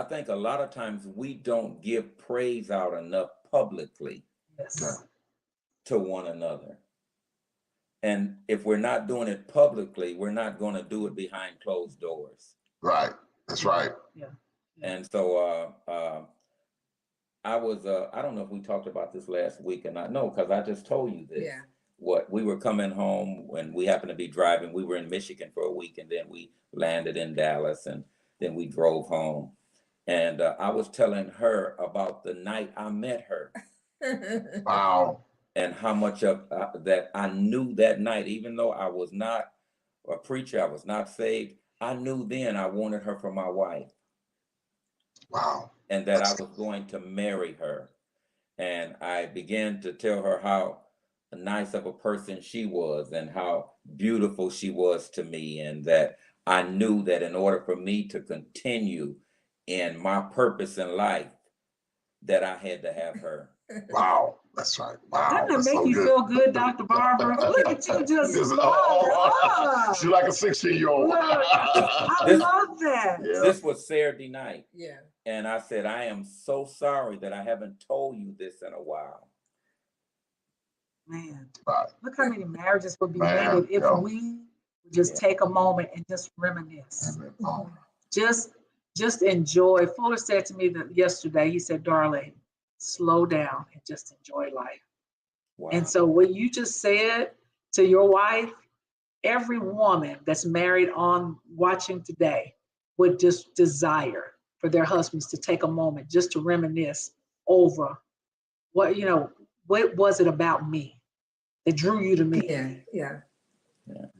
think a lot of times we don't give praise out enough publicly to one another. And if we're not doing it publicly, we're not going to do it behind closed doors. Right. That's right. Yeah. And so I was, I don't know if we talked about this last week or not. No, because I just told you this. Yeah. We were coming home when we happened to be driving. We were in Michigan for a week, and then we landed in Dallas, and then we drove home. And I was telling her about the night I met her. Wow. And how much of that I knew that night, even though I was not a preacher, I was not saved. I knew then I wanted her for my wife. Wow. And that I was going to marry her. And I began to tell her how nice of a person she was and how beautiful she was to me. And that I knew that in order for me to continue in my purpose in life, that I had to have her. Wow. That's right. Wow. Doesn't that make you feel good, Dr. Barbara? Look at you just She's like a 16-year-old. I love that. Yeah. This was Saturday night. Yeah. And I said, I am so sorry that I haven't told you this in a while. Man, right. Look how many marriages would be ended if we just take a moment and just reminisce. Just enjoy. Fuller said to me that yesterday, he said, darling, slow down and just enjoy life. Wow. And so what you just said to your wife, every woman that's married on watching today would just desire for their husbands to take a moment just to reminisce over what was it about me that drew you to me? Yeah.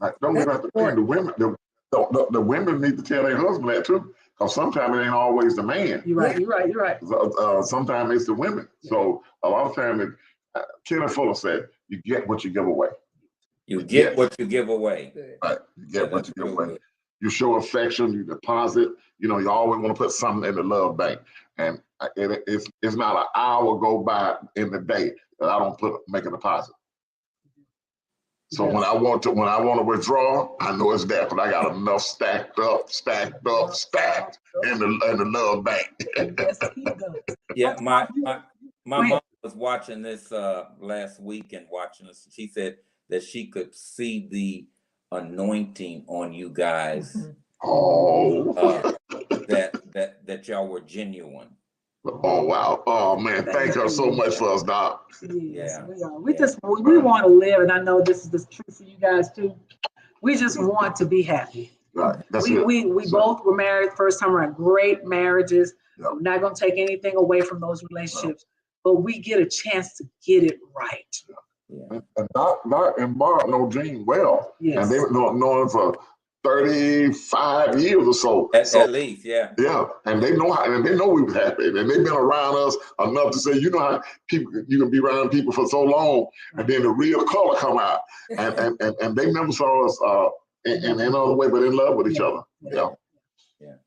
Like, don't get out the thing. The women need to tell their husband that too, because sometimes it ain't always the man. You're right. Sometimes it's the women. Yeah. So a lot of times, Kenneth Fuller said, "You get what you give away." You get what you give away. Right. You get what you give away. You show affection, you deposit. You know, you always want to put something in the love bank. And it's not an hour go by in the day that I don't make a deposit. So when I want to withdraw, I know it's there, because I got enough stacked in the love bank. Yeah, my mom was watching this last week and watching this. She said that she could see the anointing on you guys. Oh, that y'all were genuine. Oh wow! Oh man, thank her so much for us, Doc. Yes, we are. We want to live, and I know this is the truth for you guys too. We just want to be happy. Right. We both were married first time around, great marriages. Yep. We're not going to take anything away from those relationships, but we get a chance to get it right. Yeah. And Doc and Mark know Gene well, and they've known him for 35 years or so. At least, yeah. Yeah, and they know we were happy, and they've been around us enough to say, you know how you can be around people for so long, and then the real color come out, and they never saw us in another way but in love with each other. Yeah.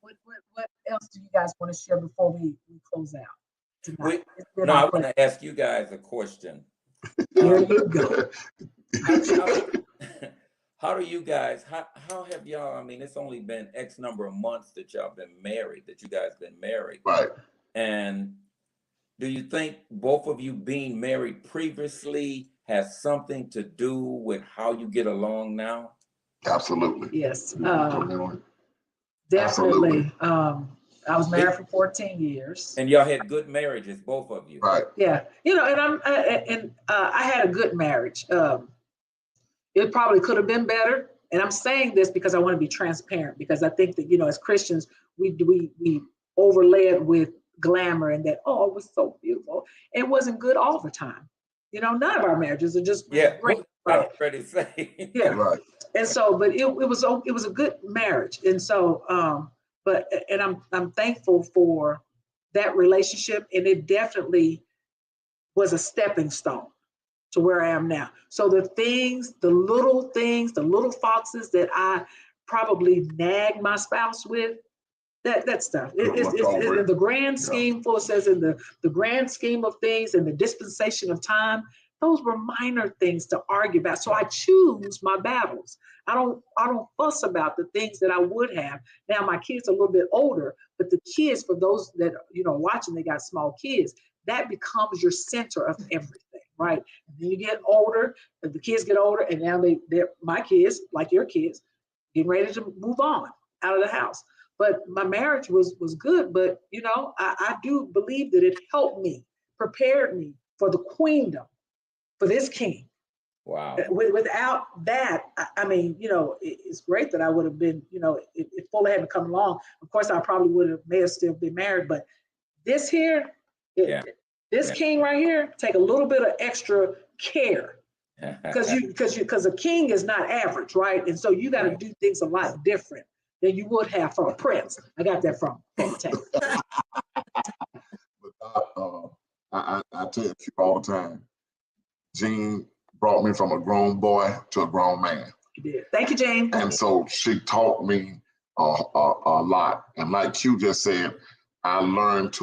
What else do you guys want to share before we close out tonight? I want to ask you guys a question. There you go. How do you guys, how have y'all, I mean, it's only been X number of months that y'all been married, that you guys been married. Right. And do you think both of you being married previously has something to do with how you get along now? Absolutely. Yes. Definitely. I was married for 14 years. And y'all had good marriages, both of you. Right. Yeah. You know, and I had a good marriage. It probably could have been better. And I'm saying this because I want to be transparent, because I think that, you know, as Christians, we overlay it with glamour and that, oh, it was so beautiful. It wasn't good all the time. You know, none of our marriages are just great. Right. Ready to say. Yeah. Right. And so, but it was a good marriage. And so, I'm thankful for that relationship. And it definitely was a stepping stone to where I am now. So the little foxes that I probably nag my spouse with, that stuff. It's in the grand scheme, Fuller says, in the grand scheme of things and the dispensation of time, those were minor things to argue about. So I choose my battles. I don't fuss about the things that I would have. Now my kids are a little bit older, but the kids, for those that watching, they got small kids, that becomes your center of everything. Right. And then you get older, and the kids get older, and now they're my kids, like your kids, getting ready to move on out of the house. But my marriage was good. But, I do believe that it helped me, prepared me for the queendom, for this king. Wow. Without that, I mean, it's great that I would have been, if Fuller hadn't come along, of course, I probably may have still been married. But this here, this king right here, take a little bit of extra care, because a king is not average, right? And so you got to do things a lot different than you would have for a prince. I got that from Tank. I tell you all the time, Jean brought me from a grown boy to a grown man. You did. Thank you, Jane. And so she taught me a lot. And like Q just said, I learned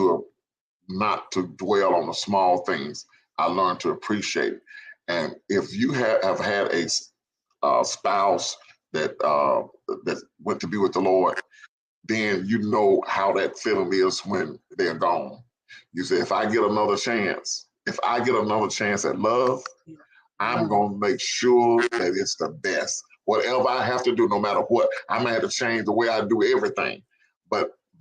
not to dwell on the small things. I learned to appreciate it. And if you have had a spouse that went to be with the Lord, then you know how that feeling is when they're gone. You say, if I get another chance at love, I'm going to make sure that it's the best. Whatever I have to do, no matter what, I may have to change the way I do everything.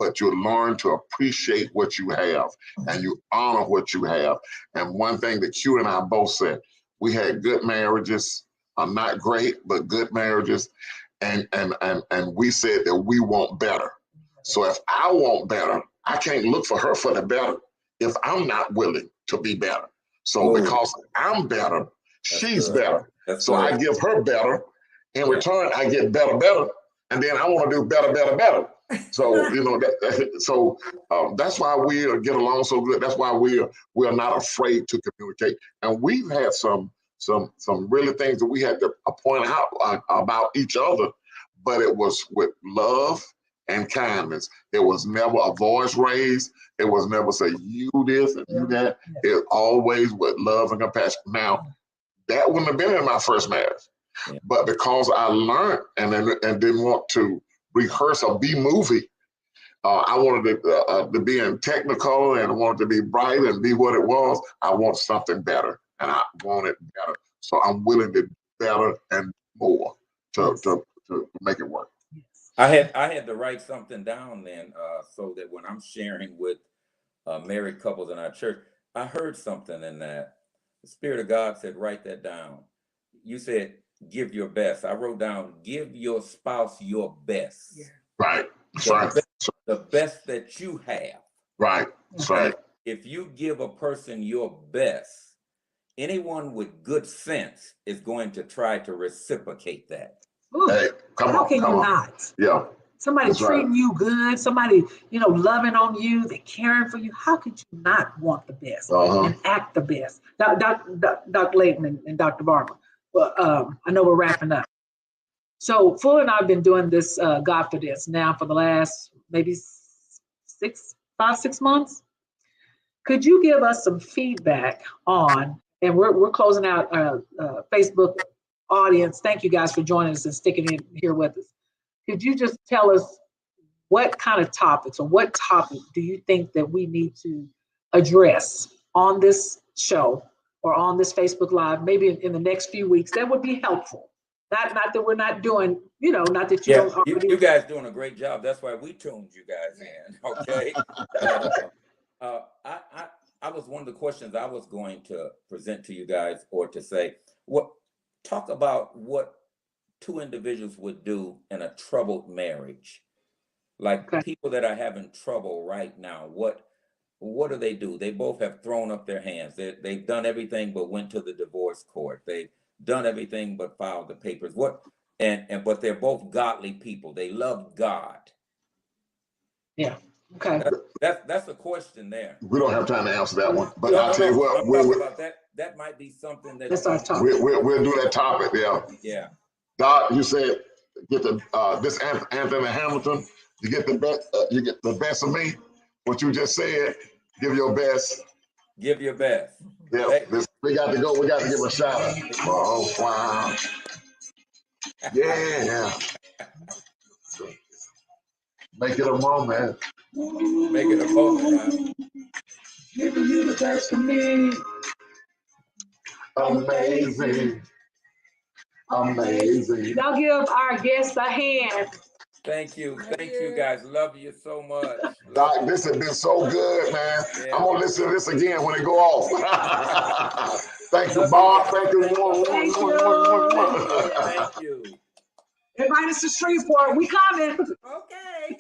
But you learn to appreciate what you have, and you honor what you have. And one thing that Q and I both said, we had good marriages, not great, but good marriages. And we said that we want better. So if I want better, I can't look for her for the better if I'm not willing to be better. So because I'm better, she's better. So I give her better. In return, I get better. And then I want to do better. So, that's why we get along so good. That's why we are not afraid to communicate. And we've had some really things that we had to point out about each other, but it was with love and kindness. It was never a voice raised. It was never say you this and you that. It always with love and compassion. Now, that wouldn't have been in my first marriage, but because I learned and didn't want to rehearse a B movie, I wanted to be in Technicolor and I wanted to be bright and be what it was. I want something better, and I want it better. So I'm willing to do better and more to make it work. I had to write something down then, so that when I'm sharing with married couples in our church, I heard something in that. The Spirit of God said, write that down. You said, give your best. I wrote down, give your spouse your best. Yeah. Right. That's right. The best that you have. Right. That's right. If you give a person your best, anyone with good sense is going to try to reciprocate that. Ooh, hey, how can you not? Yeah. Somebody treating you good, somebody, loving on you, they're caring for you. How could you not want the best and act the best? Dr. Layton and Dr. Barber. Well, I know we're wrapping up. So Fuller and I have been doing this Godfidence now for the last maybe 6 months. Could you give us some feedback on, and we're closing out Facebook audience. Thank you guys for joining us and sticking in here with us. Could you just tell us what kind of topics or what topic do you think that we need to address on this show or on this Facebook Live, maybe in the next few weeks? That would be helpful. Not that we're not doing, not that you don't already. You guys doing a great job. That's why we tuned you guys in. Okay. I was one of the questions I was going to present to you guys, or to say, talk about what two individuals would do in a troubled marriage. Like people that are having trouble right now, what do they do? They both have thrown up their hands. They've done everything but went to the divorce court. They've done everything but filed the papers. But they're both godly people. They love God. Yeah. Okay. That's a question there. We don't have time to answer that one, but I'll tell you what. We'll talk about that. That might be something that we'll do that topic. Yeah. Yeah. Doc, you said get this Anthony Hamilton. You get the best. You get the best of me. What you just said. Give your best. Give your best. Yeah. We got to go. We got to give a shout out. Oh wow. Yeah. Make it a moment. Make it a moment. Giving you the best of me. Amazing. Amazing. Y'all give our guests a hand. Thank you. Thank you guys. Love you so much. Doc, this has been so good, man. Yeah. I'm gonna listen to this again when it go off. Thank you, Bob. Thank you. Thank you. Thank you. Invite us to Shreveport. We coming. Okay.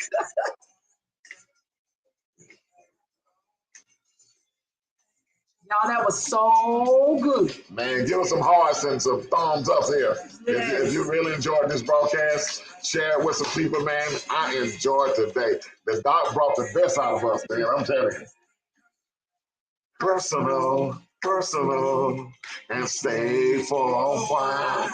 Y'all, that was so good. Man, give us some hearts and some thumbs up here. Yes. If you really enjoyed this broadcast, share it with some people, man. I enjoyed today. The Doc brought the best out of us, man. I'm telling you. Personal, and stay for a while.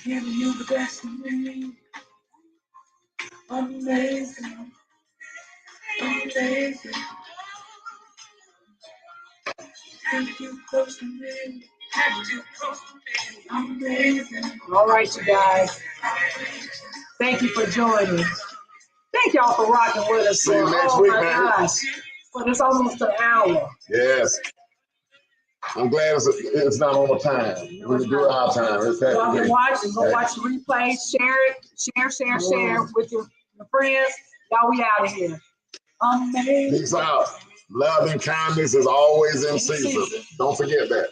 Giving you the best of me. Amazing. Amazing. Take you close to me. Amazing. All right, you guys. Thank you for joining. Thank y'all for rocking with us. See you next week, man. Gosh. But it's almost an hour. Yes. I'm glad it's not on the time. We can do it our time. Y'all can watch and go watch the replay. Share it. Share with your friends. Y'all, we out of here. Amazing. Peace out. Love and kindness is always in season. Don't forget that.